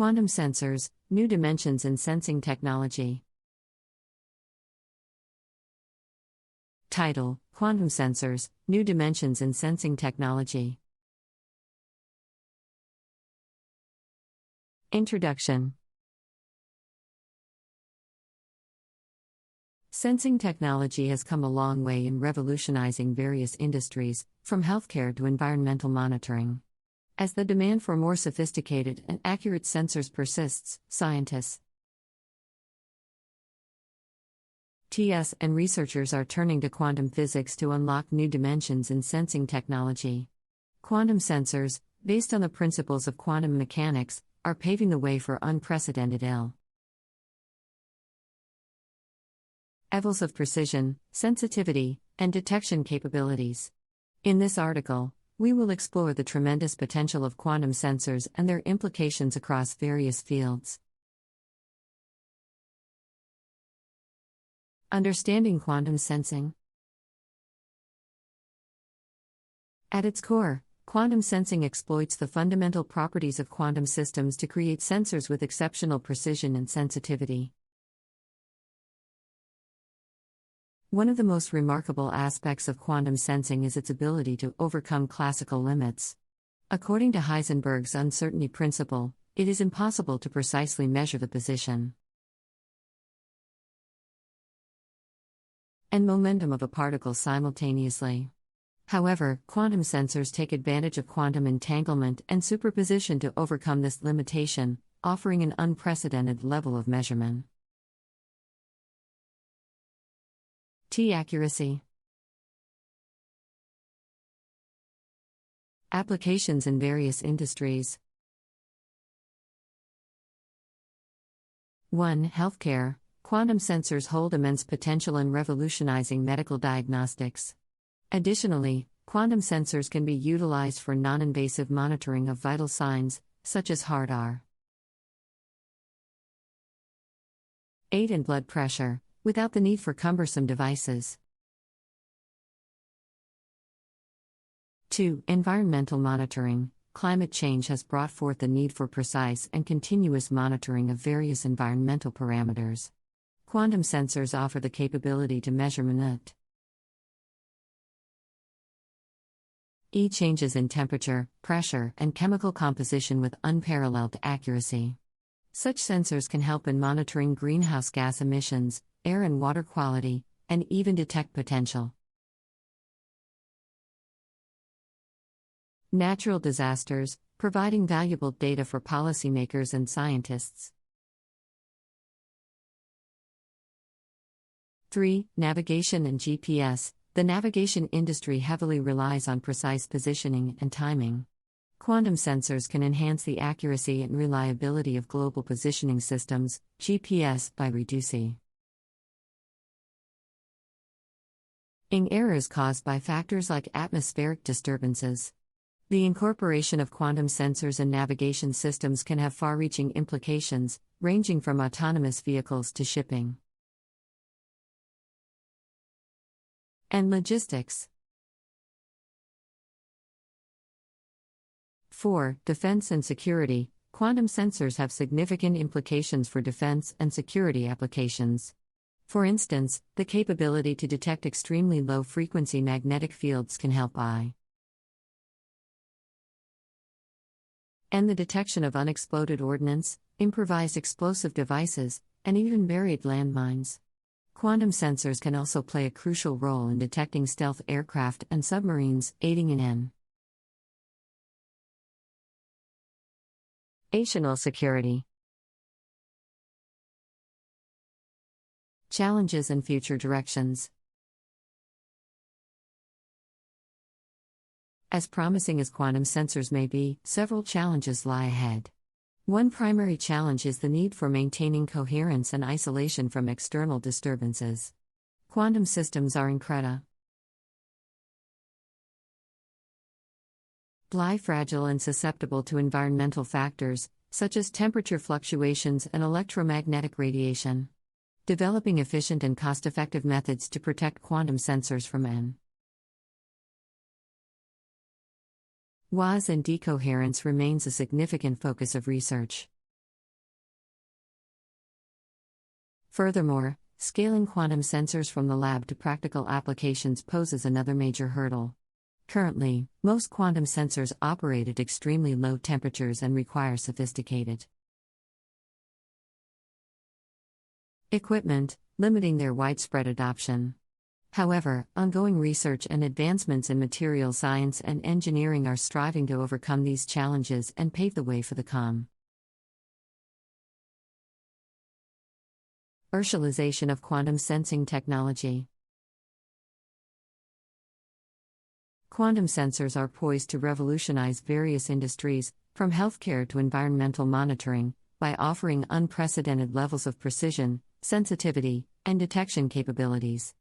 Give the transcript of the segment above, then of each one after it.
Quantum sensors, new dimensions in sensing technology. Title: Quantum sensors, new dimensions in sensing technology. Introduction. Sensing technology has come a long way in revolutionizing various industries, from healthcare to environmental monitoring. As the demand for more sophisticated and accurate sensors persists, scientists and researchers are turning to quantum physics to unlock new dimensions in sensing technology. Quantum sensors, based on the principles of quantum mechanics, are paving the way for unprecedented levels of precision, sensitivity, and detection capabilities. In this article, we will explore the tremendous potential of quantum sensors and their implications across various fields. Understanding quantum sensing. At its core, quantum sensing exploits the fundamental properties of quantum systems to create sensors with exceptional precision and sensitivity. One of the most remarkable aspects of quantum sensing is its ability to overcome classical limits. According to Heisenberg's uncertainty principle, it is impossible to precisely measure the position and momentum of a particle simultaneously. However, quantum sensors take advantage of quantum entanglement and superposition to overcome this limitation, offering an unprecedented level of measurement. Accuracy. Applications in various industries. 1. Healthcare. Quantum sensors hold immense potential in revolutionizing medical diagnostics. Additionally, quantum sensors can be utilized for non-invasive monitoring of vital signs, such as heart rate and blood pressure, without the need for cumbersome devices. 2. Environmental monitoring. Climate change has brought forth the need for precise and continuous monitoring of various environmental parameters. Quantum sensors offer the capability to measure changes in temperature, pressure, and chemical composition with unparalleled accuracy. Such sensors can help in monitoring greenhouse gas emissions, air and water quality, and even detect potential natural disasters, providing valuable data for policymakers and scientists. 3. Navigation and GPS. The navigation industry heavily relies on precise positioning and timing. Quantum sensors can enhance the accuracy and reliability of global positioning systems, GPS, by reducing errors caused by factors like atmospheric disturbances. The incorporation of quantum sensors in navigation systems can have far-reaching implications, ranging from autonomous vehicles to shipping and logistics. 4. Defense and security. Quantum sensors have significant implications for defense and security applications. For instance, the capability to detect extremely low-frequency magnetic fields can help and the detection of unexploded ordnance, improvised explosive devices, and even buried landmines. Quantum sensors can also play a crucial role in detecting stealth aircraft and submarines, aiding in national security. Challenges and future directions. As promising as quantum sensors may be, several challenges lie ahead. One primary challenge is the need for maintaining coherence and isolation from external disturbances. Quantum systems are incredibly fragile and susceptible to environmental factors, such as temperature fluctuations and electromagnetic radiation. Developing efficient and cost-effective methods to protect quantum sensors from WAS and decoherence remains a significant focus of research. Furthermore, scaling quantum sensors from the lab to practical applications poses another major hurdle. Currently, most quantum sensors operate at extremely low temperatures and require sophisticated equipment, limiting their widespread adoption. However, ongoing research and advancements in material science and engineering are striving to overcome these challenges and pave the way for the commercialization of quantum sensing technology. Quantum sensors are poised to revolutionize various industries, from healthcare to environmental monitoring, by offering unprecedented levels of precision, sensitivity, and detection capabilities.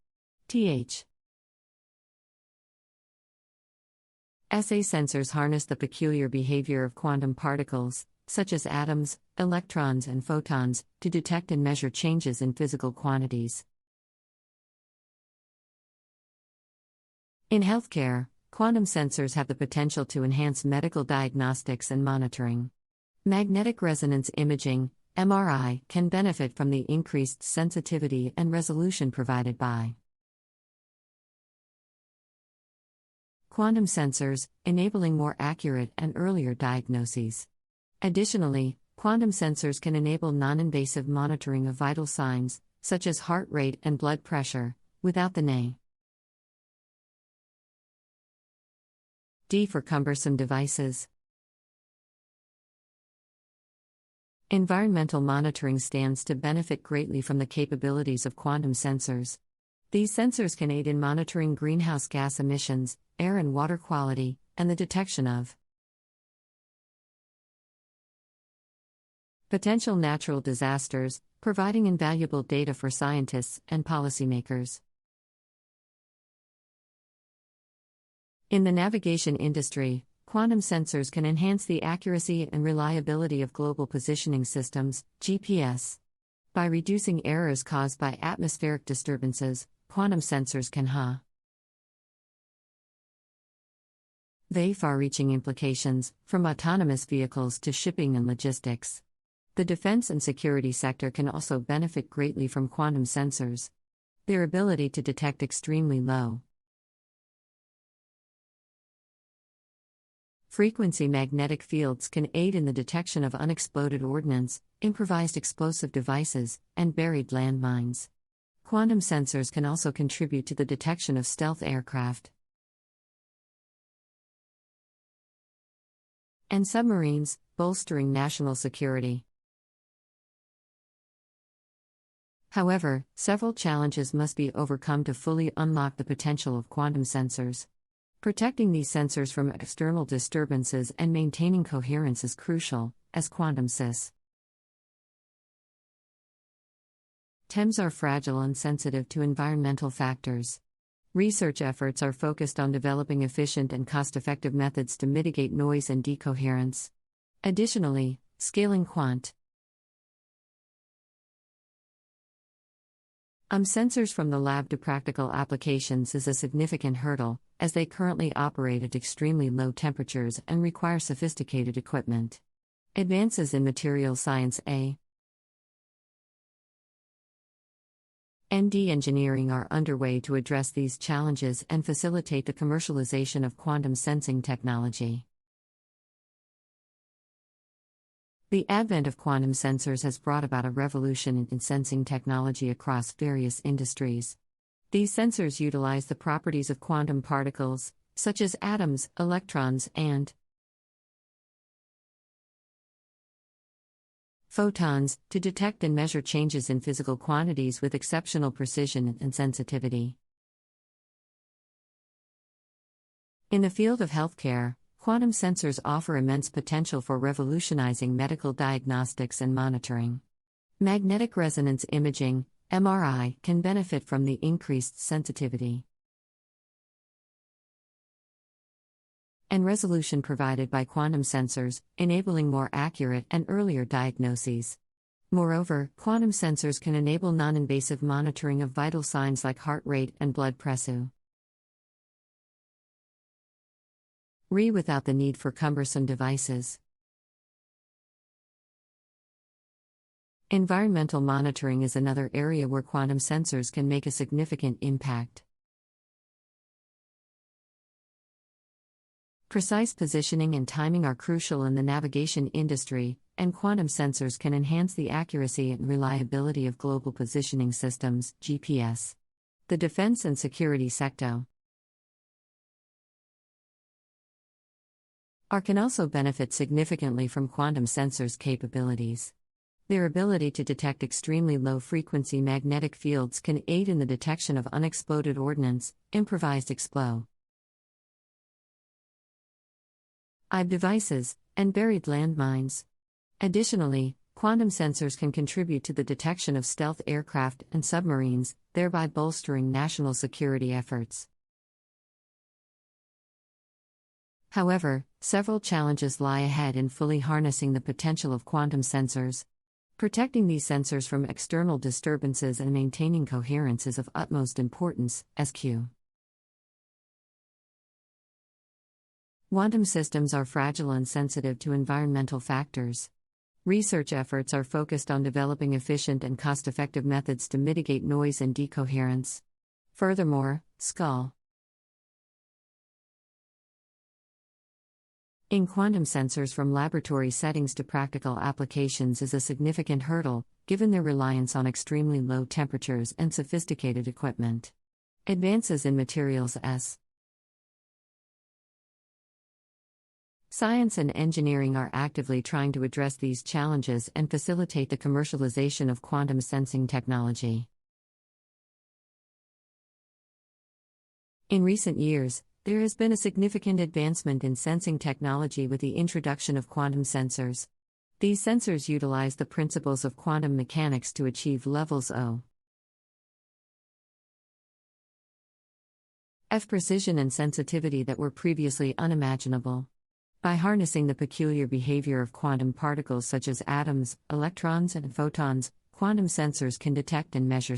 SA sensors harness the peculiar behavior of quantum particles, such as atoms, electrons, and photons, to detect and measure changes in physical quantities. In healthcare, quantum sensors have the potential to enhance medical diagnostics and monitoring. Magnetic resonance imaging, MRI, can benefit from the increased sensitivity and resolution provided by quantum sensors, enabling more accurate and earlier diagnoses. Additionally, quantum sensors can enable non-invasive monitoring of vital signs, such as heart rate and blood pressure, without the need for cumbersome devices. Environmental monitoring stands to benefit greatly from the capabilities of quantum sensors. These sensors can aid in monitoring greenhouse gas emissions, air and water quality, and the detection of potential natural disasters, providing invaluable data for scientists and policymakers. In the navigation industry, quantum sensors can enhance the accuracy and reliability of global positioning systems, GPS. By reducing errors caused by atmospheric disturbances, quantum sensors can have far-reaching implications, from autonomous vehicles to shipping and logistics. The defense and security sector can also benefit greatly from quantum sensors. Their ability to detect extremely low frequency magnetic fields can aid in the detection of unexploded ordnance, improvised explosive devices, and buried landmines. Quantum sensors can also contribute to the detection of stealth aircraft and submarines, bolstering national security. However, several challenges must be overcome to fully unlock the potential of quantum sensors. Protecting these sensors from external disturbances and maintaining coherence is crucial, as quantum systems are fragile and sensitive to environmental factors. Research efforts are focused on developing efficient and cost-effective methods to mitigate noise and decoherence. Additionally, scaling quantum sensors from the lab to practical applications is a significant hurdle, as they currently operate at extremely low temperatures and require sophisticated equipment. Advances in material science and engineering are underway to address these challenges and facilitate the commercialization of quantum sensing technology. The advent of quantum sensors has brought about a revolution in sensing technology across various industries. These sensors utilize the properties of quantum particles, such as atoms, electrons, and photons, to detect and measure changes in physical quantities with exceptional precision and sensitivity. In the field of healthcare, quantum sensors offer immense potential for revolutionizing medical diagnostics and monitoring. Magnetic resonance imaging, MRI, can benefit from the increased sensitivity and resolution provided by quantum sensors, enabling more accurate and earlier diagnoses. Moreover, quantum sensors can enable non-invasive monitoring of vital signs like heart rate and blood pressure, without the need for cumbersome devices. Environmental monitoring is another area where quantum sensors can make a significant impact. Precise positioning and timing are crucial in the navigation industry, and quantum sensors can enhance the accuracy and reliability of global positioning systems (GPS). The defense and security sector can also benefit significantly from quantum sensors' capabilities. Their ability to detect extremely low-frequency magnetic fields can aid in the detection of unexploded ordnance, improvised explosive devices, and buried landmines. Additionally, quantum sensors can contribute to the detection of stealth aircraft and submarines, thereby bolstering national security efforts. However, several challenges lie ahead in fully harnessing the potential of quantum sensors. Protecting these sensors from external disturbances and maintaining coherence is of utmost importance. Quantum systems are fragile and sensitive to environmental factors. Research efforts are focused on developing efficient and cost-effective methods to mitigate noise and decoherence. Furthermore, in quantum sensors from laboratory settings to practical applications is a significant hurdle, given their reliance on extremely low temperatures and sophisticated equipment. Advances in materials Science and engineering are actively trying to address these challenges and facilitate the commercialization of quantum sensing technology. In recent years, there has been a significant advancement in sensing technology with the introduction of quantum sensors. These sensors utilize the principles of quantum mechanics to achieve levels of precision and sensitivity that were previously unimaginable. By harnessing the peculiar behavior of quantum particles such as atoms, electrons, and photons, quantum sensors can detect and measure